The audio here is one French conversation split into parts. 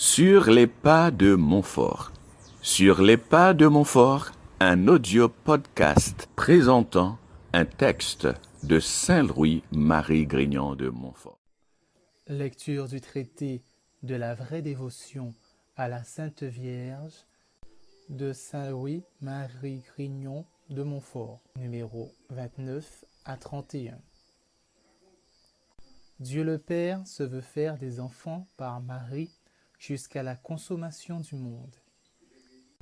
Sur les pas de Montfort. Sur les pas de Montfort, un audio podcast présentant un texte de Saint-Louis-Marie Grignon de Montfort. Lecture du traité de la vraie dévotion à la Sainte Vierge de Saint-Louis-Marie Grignon de Montfort, numéro 29 à 31. Dieu le Père se veut faire des enfants par Marie jusqu'à la consommation du monde.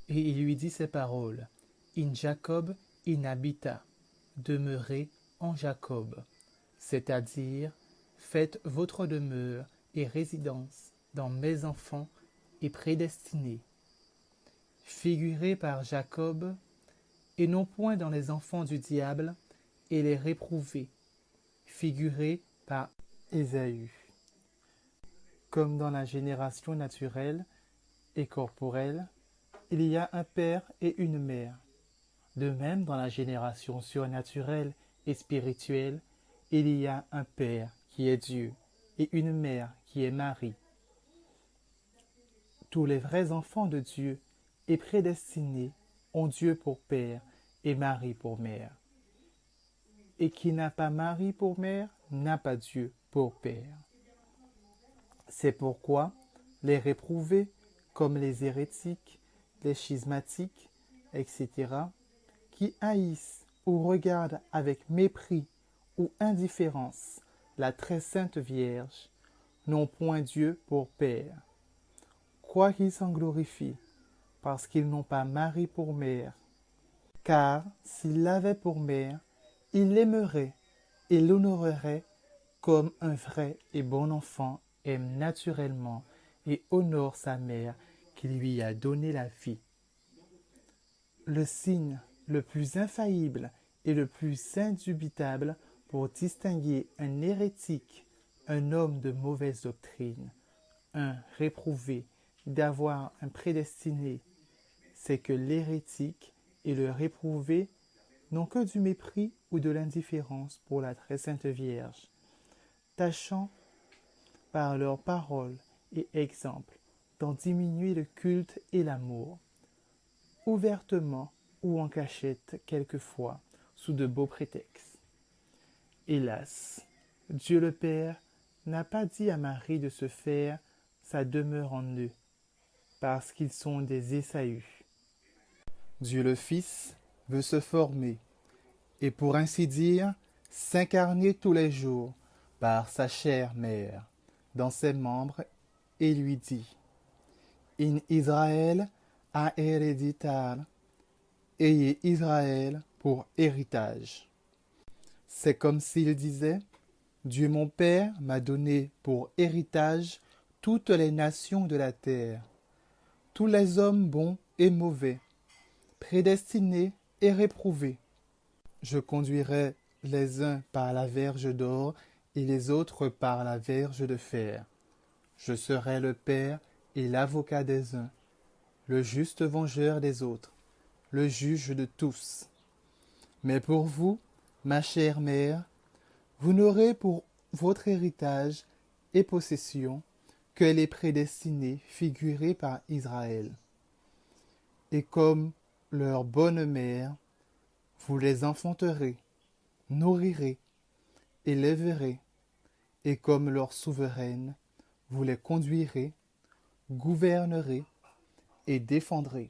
Et il lui dit ces paroles: In Jacob in habita, demeurez en Jacob, c'est-à-dire faites votre demeure et résidence dans mes enfants et prédestinés. Figurés par Jacob, et non point dans les enfants du diable et les réprouvés, figurés par Ésaü. Comme dans la génération naturelle et corporelle, il y a un père et une mère. De même, dans la génération surnaturelle et spirituelle, il y a un père qui est Dieu et une mère qui est Marie. Tous les vrais enfants de Dieu et prédestinés ont Dieu pour père et Marie pour mère. Et qui n'a pas Marie pour mère n'a pas Dieu pour père. C'est pourquoi les réprouvés, comme les hérétiques, les schismatiques, etc., qui haïssent ou regardent avec mépris ou indifférence la très sainte Vierge, n'ont point Dieu pour père. Quoiqu'ils s'en glorifient, parce qu'ils n'ont pas Marie pour mère. Car s'ils l'avaient pour mère, ils l'aimeraient et l'honoreraient comme un vrai et bon enfant aime naturellement et honore sa mère qui lui a donné la vie. Le signe le plus infaillible et le plus indubitable pour distinguer un hérétique, un homme de mauvaise doctrine, un réprouvé, d'avoir un prédestiné, c'est que l'hérétique et le réprouvé n'ont que du mépris ou de l'indifférence pour la très sainte Vierge, tâchant par leurs paroles et exemples d'en diminuer le culte et l'amour, ouvertement ou en cachette quelquefois, sous de beaux prétextes. Hélas, Dieu le Père n'a pas dit à Marie de se faire sa demeure en eux, parce qu'ils sont des Ésaü. Dieu le Fils veut se former, et pour ainsi dire, s'incarner tous les jours par sa chère mère, dans ses membres, et lui dit: In Israël a hereditar, ayez Israël pour héritage. C'est comme s'il disait: Dieu mon Père m'a donné pour héritage toutes les nations de la terre, tous les hommes bons et mauvais, prédestinés et réprouvés. Je conduirai les uns par la verge d'or et les autres par la verge de fer. Je serai le Père et l'avocat des uns, le juste vengeur des autres, le juge de tous. Mais pour vous, ma chère mère, vous n'aurez pour votre héritage et possession que les prédestinés figurés par Israël. Et comme leur bonne mère, vous les enfanterez, nourrirez, élèverez, et comme leur souveraine, vous les conduirez, gouvernerez et défendrez.